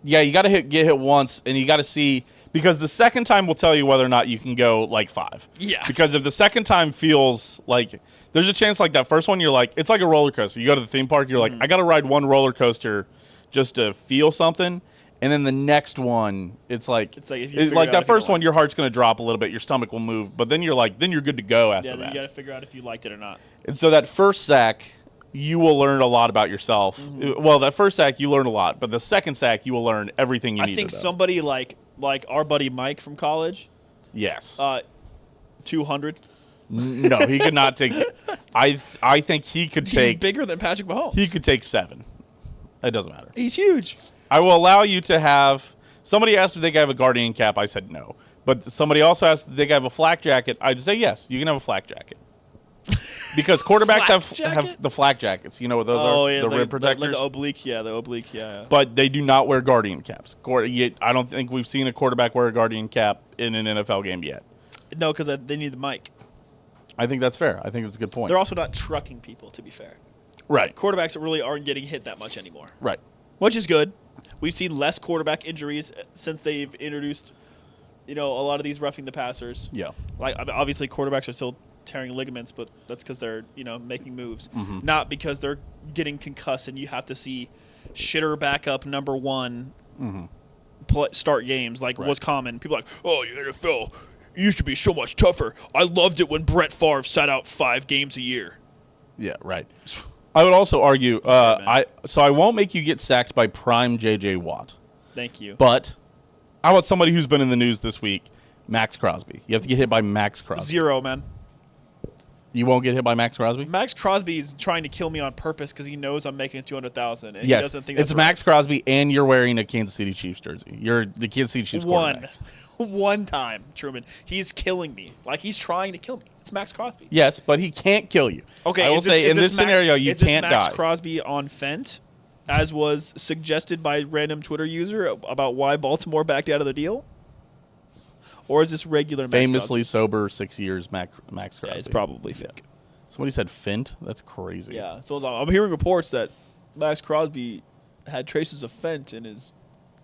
Yeah, you got to get hit once, and you got to see, because the second time will tell you whether or not you can go 5. Yeah. Because if the second time feels like there's a chance that first one you're like, it's like a roller coaster. You go to the theme park, you're like, I got to ride one roller coaster just to feel something. And then the next one, it's like if you figure out that if first you one, your heart's going to drop a little bit, your stomach will move, but then you're good to go after Yeah, then that. you got to figure out if you liked it or not. And so that first sack, you will learn a lot about yourself. Well, that first sack, you learn a lot. But the second sack, you will learn everything you need I think to know. somebody like our buddy Mike from college, Yes. 200. No, he could not take. I think he could He's take. bigger than Patrick Mahomes. He could take 7. It doesn't matter. He's huge. I will allow you to have. Somebody asked if they could have a Guardian cap. I said no. But somebody also asked if they could have a flak jacket. I'd say yes. You can have a flak jacket. Because quarterbacks have the flak jackets. You know what those are? Yeah, the rib protectors. Like the oblique, yeah. But they do not wear Guardian caps. I don't think we've seen a quarterback wear a Guardian cap in an NFL game yet. No, because they need the mic. I think that's fair. I think that's a good point. They're also not trucking people, to be fair. Right. Quarterbacks really aren't getting hit that much anymore. Right. Which is good. We've seen less quarterback injuries since they've introduced, a lot of these roughing the passers. Yeah. Like, obviously, quarterbacks are still tearing ligaments, but that's because they're, making moves. Mm-hmm. Not because they're getting concussed and you have to see shitter backup number one start games like was common. People are like, oh, the NFL used to be so much tougher. I loved it when Brett Favre sat out 5 games a year. Yeah, right. I would also argue, I won't make you get sacked by prime J.J. Watt. Thank you. But how about somebody who's been in the news this week, Max Crosby? You have to get hit by Max Crosby. 0, man. You won't get hit by Max Crosby? Max Crosby is trying to kill me on purpose because he knows I'm making $200,000, and he Yes, doesn't think that's it's right. Max Crosby, and you're wearing a Kansas City Chiefs jersey. You're the Kansas City Chiefs quarterback. One time, Truman. He's killing me. Like, he's trying to kill me. It's Max Crosby. Yes, but he can't kill you. Okay, I will say in this scenario, you can't Max die. Crosby on Fent, as was suggested by a random Twitter user about why Baltimore backed out of the deal? Or is this regular Max Famously sober 6 years, Max Crosby. Yeah, it's probably fake. Somebody said Fint? That's crazy. Yeah, so I'm hearing reports that Max Crosby had traces of Fent in his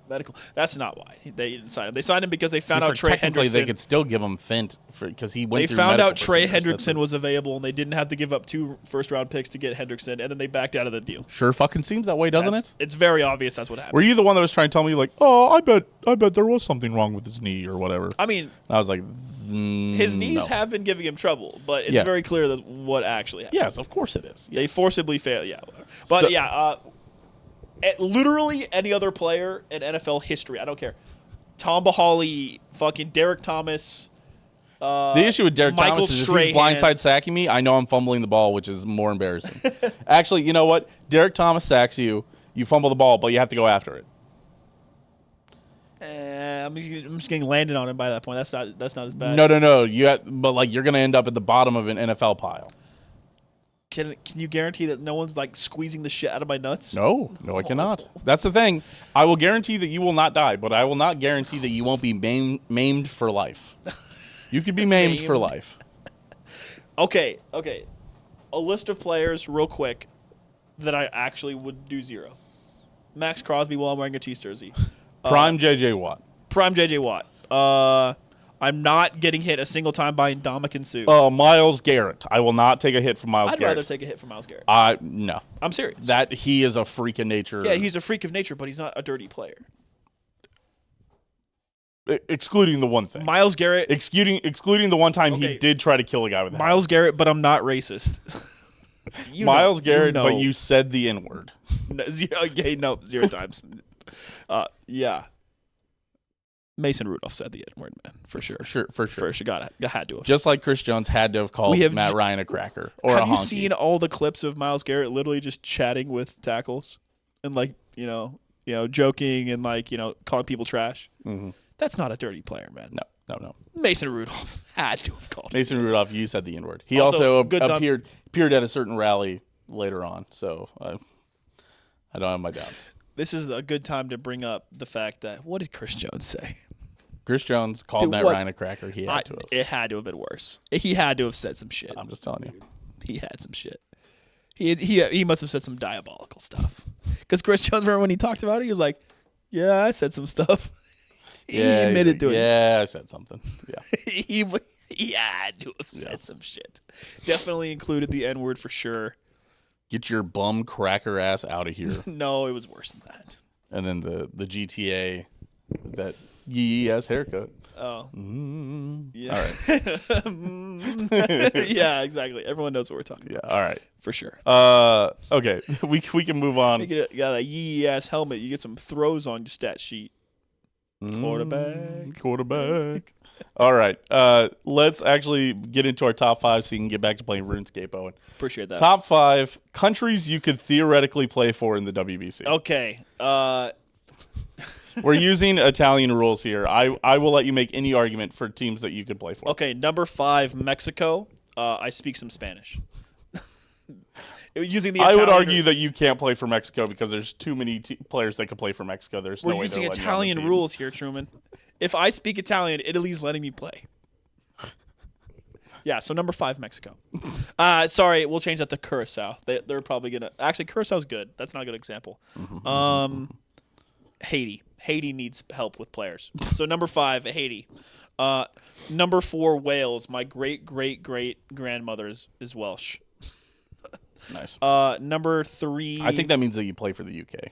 medical. That's not why they didn't sign him. They signed him because they found out Trey Technically, Hendrickson. they could still give him Fint because he went They through found medical out Trey procedures. Hendrickson was available, and they didn't have to give up 2 first-round picks to get Hendrickson, and then they backed out of the deal. Sure fucking seems that way, doesn't it? It's very obvious that's what happened. Were you the one that was trying to tell me, like, oh, I bet there was something wrong with his knee or whatever? I mean, I was like, his knees no. have been giving him trouble, but it's Yeah. very clear that what actually happened. Yes, of course it is. They Yes. forcibly failed. Yeah, whatever. But So- yeah, literally any other player in NFL history, I don't care. Tom Bahali, fucking Derek Thomas. The issue with Derek Michael Thomas is if Strahan. he's blindside sacking me, I know I'm fumbling the ball, which is more embarrassing. Actually, you know what? Derek Thomas sacks you, you fumble the ball, but you have to go after it. I'm just getting landed on him by that point. That's not as bad. No. But you're gonna end up at the bottom of an NFL pile. Can you guarantee that no one's like squeezing the shit out of my nuts? No, I cannot. That's the thing. I will guarantee that you will not die, but I will not guarantee that you won't be maimed for life. You could be maimed for life. Okay. A list of players, real quick, that I actually would do 0. Max Crosby while I'm wearing a Chiefs jersey. Prime J.J. Watt. Prime J.J. Watt. I'm not getting hit a single time by Ndamukong Suh. Myles Garrett. I will not take a hit from Myles I'd Garrett. rather take a hit from Myles Garrett. No. I'm serious. That he is a freak of nature. Yeah, he's a freak of nature, but he's not a dirty player. Excluding the one thing. Myles Garrett. Excluding the one time he Okay. did try to kill a guy with a Myles Garrett, but I'm not racist. Myles Garrett, but you said the N-word. No, 0 times. Yeah. Mason Rudolph said the N-word, man, for sure. For sure. Had to have. Just like Chris Jones had to have called Matt Ryan a cracker or a honky. Have you seen all the clips of Myles Garrett literally just chatting with tackles and joking and calling people trash? Mm-hmm. That's not a dirty player, man. No. Mason Rudolph had to have called. Mason Rudolph, you said the N-word. He Also, also appeared at a certain rally later on, so I don't have my doubts. This is a good time to bring up the fact that what did Chris Jones say? Chris Jones called Matt Ryan a cracker. He had to have. It had to have been worse. He had to have said some shit. I'm just telling you. He had some shit. He must have said some diabolical stuff. Because Chris Jones, remember when he talked about it, he was like, "Yeah, I said some stuff." He admitted to it. Yeah, I said something. Yeah. he had to have said some shit. Definitely included the N-word for sure. Get your bum cracker ass out of here. No, it was worse than that. And then the GTA, that yee ass haircut. Oh. Mm. Yeah. All right. Yeah, exactly. Everyone knows what we're talking Yeah. about. All right. For sure. Okay. We can move on. You got a yee ass helmet. You get some throws on your stat sheet. Quarterback. Quarterback. All right. Let's actually get into our top 5 so you can get back to playing RuneScape, Owen. Appreciate that. Top 5 countries you could theoretically play for in the WBC. Okay. We're using Italian rules here. I will let you make any argument for teams that you could play for. Okay, number 5, Mexico. I speak some Spanish. Using the I would Italian argue that you can't play for Mexico because there's too many players that could play for Mexico. There's no we're way using they'll let you on the Italian team. rules here, Truman. If I speak Italian, Italy's letting me play. Yeah, so number 5, Mexico. Sorry, we'll change that to Curacao. They're probably gonna. Actually, Curaçao's good. That's not a good example. Haiti. Haiti needs help with players. So number 5, Haiti. Number 4, Wales. My great grandmother is Welsh. Nice. Number 3. I think that means that you play for the UK.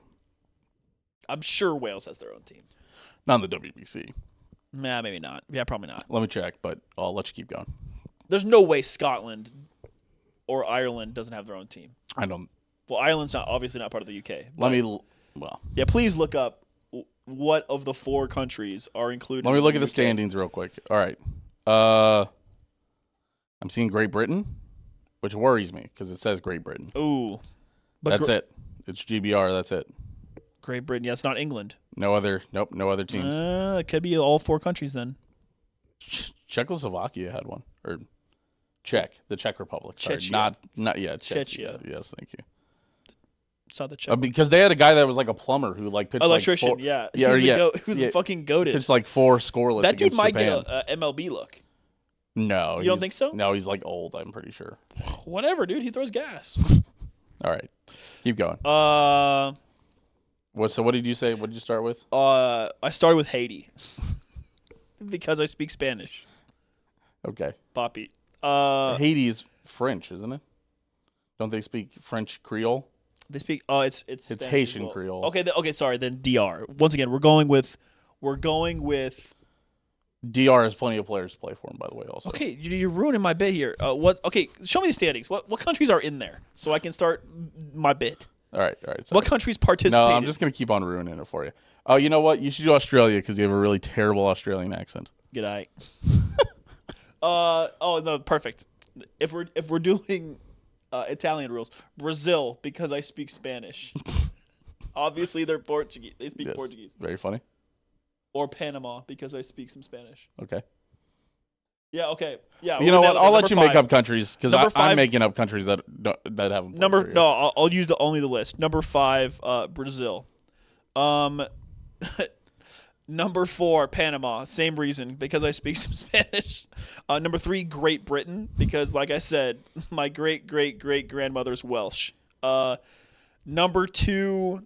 I'm sure Wales has their own team. Not in the WBC. Nah, maybe not. Yeah, probably not. Let me check, but I'll let you keep going. There's no way Scotland or Ireland doesn't have their own team. I don't. Well, Ireland's obviously not part of the UK. Well, yeah, please look up what of the 4 countries are included. let me in look at the UK. standings real quick. All right. I'm seeing Great Britain, which worries me because it says Great Britain. Ooh, but That's it. It's GBR. That's it. Great Britain. Yeah, it's not England. No other teams. It could be all 4 countries then. Czechoslovakia had one, or the Czech Republic. Sorry, Czechia. not yet. Czechia. Yes, thank you. It's not the Czech. Because they had a guy that was like a plumber who like pitched Electrician. like 4, Yeah, yeah, he was a fucking goated. pitched like 4 scoreless. That dude against might Japan. get a MLB look. No, You don't think so? No, he's like old. I'm pretty sure. Whatever, dude. He throws gas. All right, keep going. Uh, So what did you say? What did you start with? I started with Haiti because I speak Spanish. Okay. Poppy. Haiti is French, isn't it? Don't they speak French Creole? They speak. Oh, it's It's Spanish as Haitian well. Creole. Okay. Okay. Sorry. Then DR. Once again, we're going with. DR has plenty of players to play for him, by the way. Also. Okay, you're ruining my bit here. What? Okay, show me the standings. What countries are in there so I can start my bit? All right. Sorry. What countries participated? No, I'm just gonna keep on ruining it for you. Oh, you know what? You should do Australia because you have a really terrible Australian accent. G'day. Oh no, perfect. If we're doing Italian rules, Brazil because I speak Spanish. Obviously, they're Portuguese. They speak Yes. Portuguese. Very funny. Or Panama because I speak some Spanish. Okay. Yeah. Okay. Yeah. You know what? I'll let you make 5. up countries because Number 5 I'm making up countries that haven't. played for you. No, I'll use only the list. Number 5, Brazil. Number 4, Panama. Same reason because I speak some Spanish. Number 3, Great Britain because, like I said, my great grandmother's Welsh. Number 2,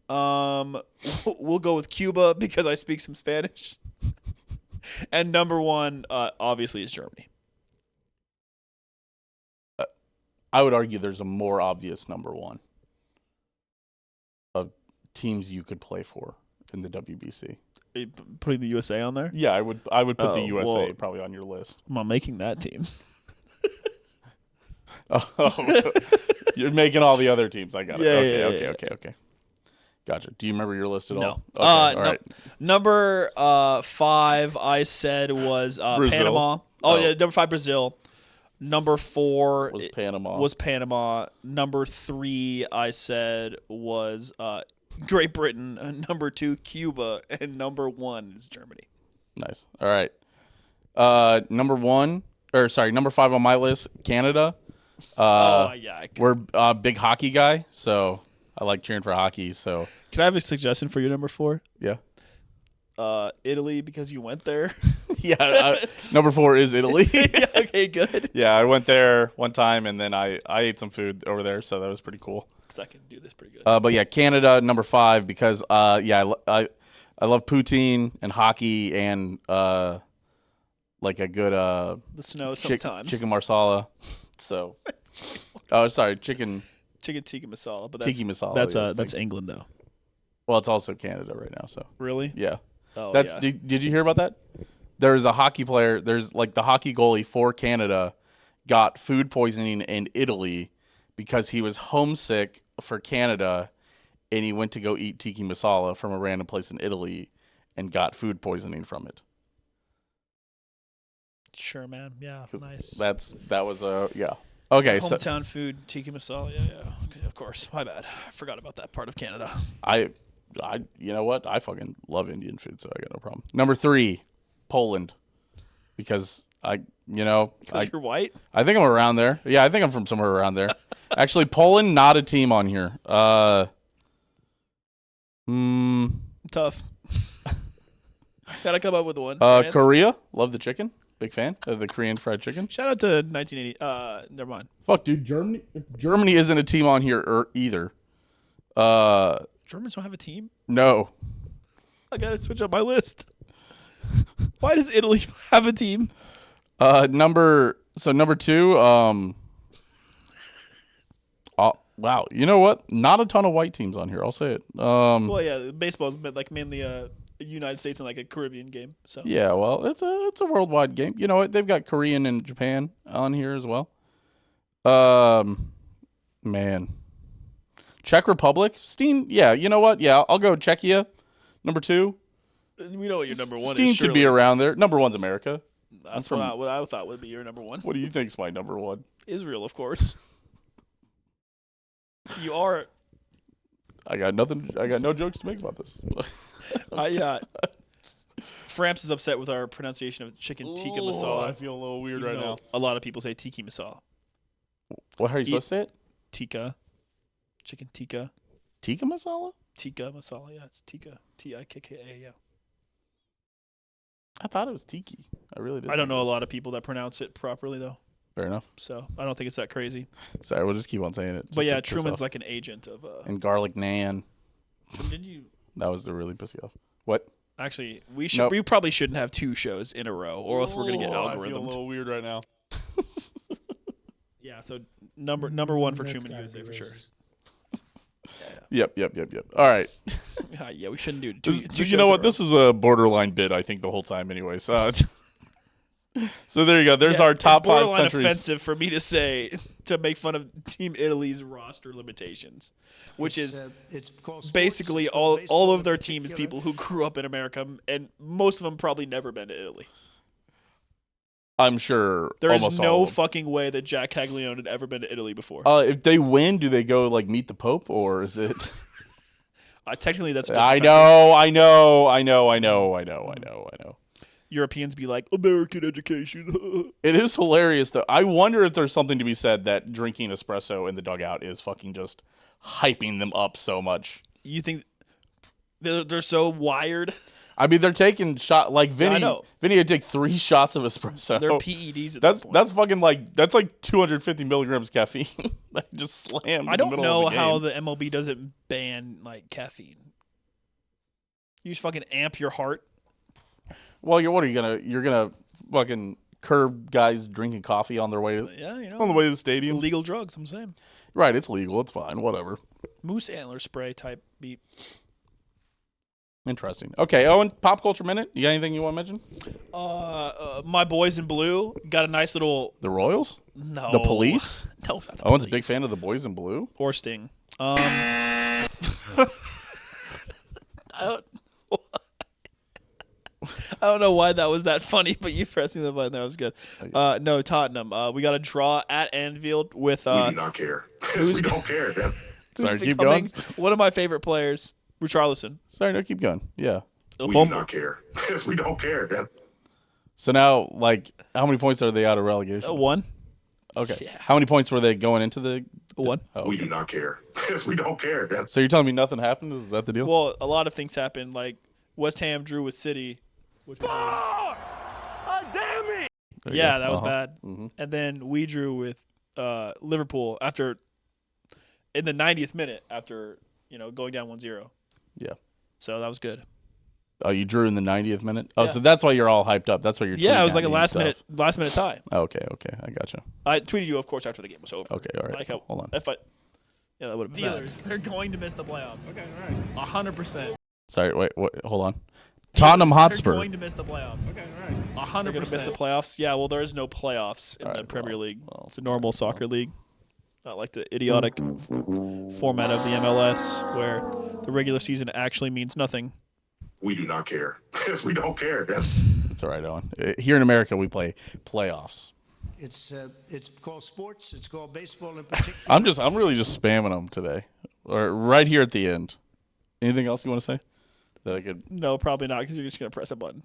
we'll go with Cuba because I speak some Spanish. And number 1, obviously, is Germany. I would argue there's a more obvious number 1 of teams you could play for in the WBC. Are you putting the USA on there? Yeah, I would put the Oh, USA well- probably on your list. I'm not making that team. Oh, you're making all the other teams. I got it. Yeah, Okay. Gotcha. Do you remember your list at No. all? Okay, all right. Number 5, I said was Brazil. Panama. Oh, yeah, number 5, Brazil. Number 4 Was Panama. Was Panama. Number 3, I said was Great Britain. Number 2, Cuba, and number 1 is Germany. Nice. All right. Number 5 on my list, Canada. Yeah. We're a big hockey guy, so I like cheering for hockey. So Can I have a suggestion for your number 4? yeah. Italy because you went there. Yeah. Number 4 is Italy. Yeah, okay, good. Yeah, I went there one time, and then I ate some food over there, so that was pretty cool. Because I can do this pretty good. But yeah, Canada number 5 because I love poutine and hockey and like a good the snow sometimes. chicken marsala. So chicken Chicken tikka masala, but tiki masala. that's England though. Well, it's also Canada right now. So Really? yeah, Oh, that's yeah. did you hear about that? there's a hockey player. There's like the hockey goalie for Canada got food poisoning in Italy because he was homesick for Canada, and he went to go eat tiki masala from a random place in Italy, and got food poisoning from it. Sure, man. Yeah, nice. That was a yeah. Okay, hometown food, tiki masala. Yeah. Okay, of course. My bad. I forgot about that part of Canada. I you know what? I fucking love Indian food, so I got no problem. Number 3, Poland, because you're white. I think I'm around there. Yeah, I think I'm from somewhere around there. Actually, Poland, not a team on here. Tough. Gotta come up with one. Korea, love the chicken. Big fan of the Korean fried chicken. Shout out to 1980. Never mind. Fuck, dude. Germany isn't a team on here either. Germans don't have a team? No. I gotta switch up my list. Why does Italy have a team? Number 2. Wow. You know what? Not a ton of white teams on here. I'll say it. Well, yeah, baseball's like mainly United States and like a Caribbean game. So yeah, well, it's a worldwide game. You know what? They've got Korean and Japan on here as well. Man, Czech Republic, Steam. Yeah, you know what? Yeah, I'll go Czechia. Number 2. We know what your number 1 Steam is. should be around there. Number 1's America. That's what I thought would be your number 1. What do you think's my number 1? Israel, of course. You are. I got nothing. I got no jokes to make about this. Framps is upset with our pronunciation of chicken tikka masala. I feel a little weird right now. A lot of people say tiki masala. What are you supposed to say it? Tikka. Chicken tikka. Tikka masala? Tikka masala, yeah. It's tikka. Tikka, yeah. I thought it was tiki. I really did. I don't know a lot of people that pronounce it properly, though. Fair enough. So I don't think it's that crazy. Sorry, we'll just keep on saying it. But yeah, Truman's like an agent of. And garlic naan. Did you? That was the really pissy off. What? Actually, we probably shouldn't have 2 shows in a row, or else we're gonna get algorithmed. I feel a little weird right now. Yeah. So number 1 for Truman USA for sure. Yep. All right. Yeah, we shouldn't do 2 you know what? This was a borderline bid, I think, the whole time anyway. So there you go. There's our top 5 countries. Borderline offensive for me to say to make fun of Team Italy's roster limitations, which is basically all of their team is people who grew up in America, and most of them probably never been to Italy. I'm sure there's no fucking way that Jack Caglione had ever been to Italy before. If they win, do they go like meet the Pope, or is it? Technically, that's. I know. Europeans be like American education. It is hilarious though. I wonder if there's something to be said that drinking espresso in the dugout is fucking just hyping them up so much. You think they're so wired? I mean, they're taking shot like Vinny. I know. Vinny would take 3 shots of espresso. They're PEDs. At that point. That's fucking that's like 250 milligrams caffeine. Like just slammed. I don't know how the MLB doesn't ban like caffeine. You just fucking amp your heart. Well, you're gonna fucking curb guys drinking coffee on their way to on the way to the stadium. Illegal drugs, I'm saying. Right, it's legal. It's fine. Whatever. Moose antler spray type beat. Interesting. Okay, Owen, pop culture minute. You got anything you want to mention? My boys in blue got a nice little. The Royals? No. The Police? No. Not the Owen's police. a big fan of the Boys in Blue. Or Sting. I don't know why that was that funny, but you pressing the button, that was good. No, Tottenham. We got a draw at Anfield with. We do not care. We don't care. Sorry, keep going. One of my favorite players, Richarlison. Sorry, no, keep going. Yeah. We do not care. We don't care. So now, like, how many points are they out of relegation? 1. Okay. Yeah. How many points were they going into the 1? Oh, okay. We do not care. We don't care. So you're telling me nothing happened? Is that the deal? Well, a lot of things happened. Like West Ham drew with City. Damn it! Yeah, that was bad. Mm-hmm. And then we drew with Liverpool in the 90th minute after going down 1-0. Yeah. So that was good. Oh, you drew in the 90th minute? Oh, yeah. So that's why you're all hyped up. That's why you're it was like a last minute tie. Okay, I gotcha. I tweeted you, of course, after the game was over. Okay, all right. Hold on. That would have been Steelers, they're going to miss the playoffs. Okay, all right. 100%. Sorry, wait, hold on. Tottenham They're Hotspur. going to miss the playoffs. Okay, all right. 100% They're going to miss the playoffs. Yeah, well, there is no playoffs in the Premier League. It's a normal soccer league. Not like the idiotic format of the MLS where the regular season actually means nothing. We do not care. Yes, we don't care. That's all right, Owen. Here in America, we play playoffs. It's called sports. It's called baseball in particular. I'm really just spamming them today, or right here at the end. Anything else you want to say that I could? No, probably not, because you're just going to press a button.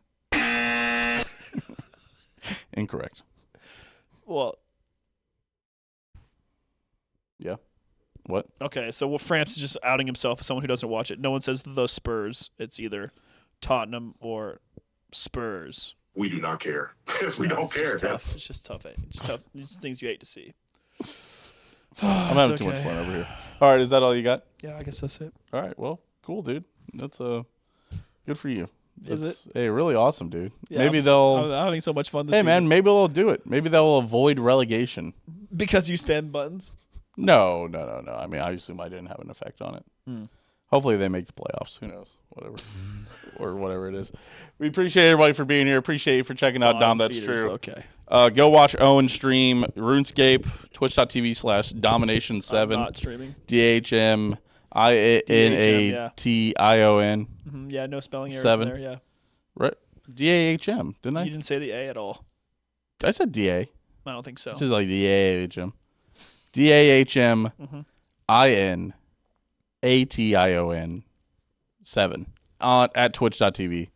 Incorrect. Well, Yeah. What? okay, so France is just outing himself as someone who doesn't watch it. No one says the Spurs. It's either Tottenham or Spurs. We do not care. Yes, we don't It's care. just tough. It's just tough. It's tough. It's just things you hate to see. I'm having too much fun over here. All right, is that all you got? Yeah, I guess that's it. All right, well, cool, dude. That's good for you. Is it? Hey, really awesome, dude. Yeah, Maybe I'm they'll. having so much fun this Hey, season. man, maybe they'll do it. Maybe they'll avoid relegation. Because you spam buttons? No. I mean, I assume I didn't have an effect on it. Hopefully they make the playoffs. Who knows? Whatever. Or whatever it is. We appreciate everybody for being here. Appreciate you for checking out Dom. That's Feeders, true. Okay. Go watch Owen stream RuneScape, twitch.tv/domination7. Not streaming. DHMINATION. Yeah, no spelling errors 7. in there, yeah. Right? DAHM, didn't I? You didn't say the A at all. I said DA. I don't think so. This is like DAHM. DAHMINATION 7 at twitch.tv.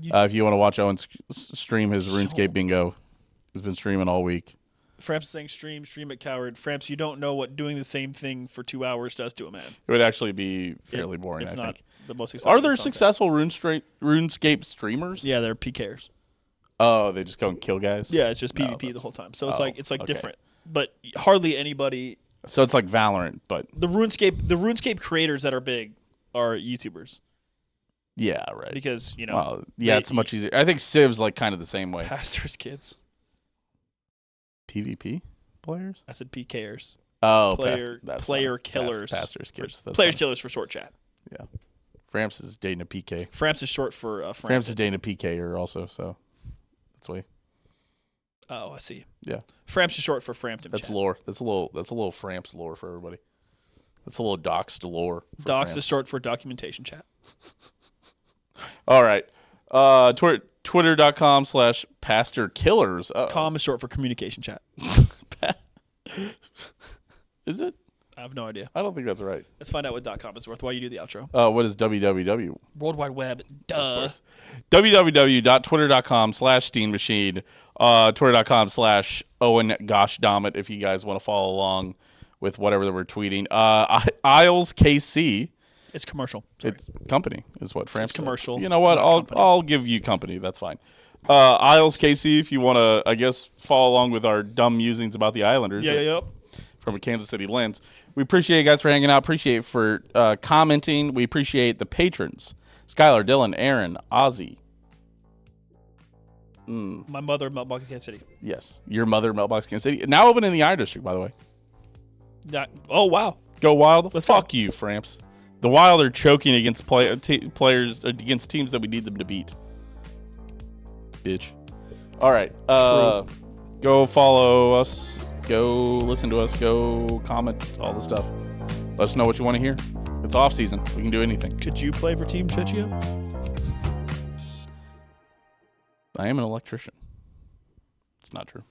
If you want to watch Owen stream his RuneScape bingo, he's been streaming all week. Framps is saying stream it, coward. Framps, you don't know what doing the same thing for 2 hours does to a man. It would actually be fairly boring, It's I not think. the most exciting Are there content. successful RuneScape streamers? Yeah, they're PKers. Oh, they just go and kill guys? Yeah, it's just No, PvP the that's- whole time. So it's oh, like okay. different. But hardly anybody. So it's like Valorant, but The RuneScape creators that are big are YouTubers yeah, right. because Well, yeah, it's much easier. I think Civ's like kind of the same way. pastors' kids. PvP players? I said PKers. Oh, That's player fine. killers. Pastors kids. That's Players fine. killers for short chat. Yeah. Framps is dating a PK. Framps is short for Framps is dating a PKer also, so that's why. Oh, I see. Yeah. Framps is short for Frampton. That's chat. lore. That's a little Framps lore for everybody. That's a little doxed lore. For Docs Framps. is short for documentation chat. All right. Twitter.com/pastorkillers. Com is short for communication chat. Is it? I have no idea. I don't think that's right. Let's find out what .com is worth while you do the outro. What is www? World Wide Web. Duh. www.twitter.com/SteamMachine. Twitter.com/Owen Gosh Dammit if you guys want to follow along with whatever that we're tweeting. Isles KC. It's commercial. Sorry. It's company is what France. It's commercial, You know what? not I'll company. I'll give you company. That's fine. Isles KC if you want to, I guess, follow along with our dumb musings about the Islanders. Yep. From a Kansas City lens. We appreciate you guys for hanging out. Appreciate it for commenting. We appreciate the patrons. Skylar, Dylan, Aaron, Ozzy. My mother, Meltbox, Kansas City. Yes. Your mother, Meltbox, Kansas City. Now open in the I District, by the way. Oh, wow. Go Wild. Let's Fuck go. you, Framps. The Wild are choking against players, against teams that we need them to beat. Bitch. All right. Go follow us. Go listen to us. Go comment. All the stuff. Let us know what you want to hear. It's off season. We can do anything. Could you play for Team Chechia? I am an electrician. It's not true.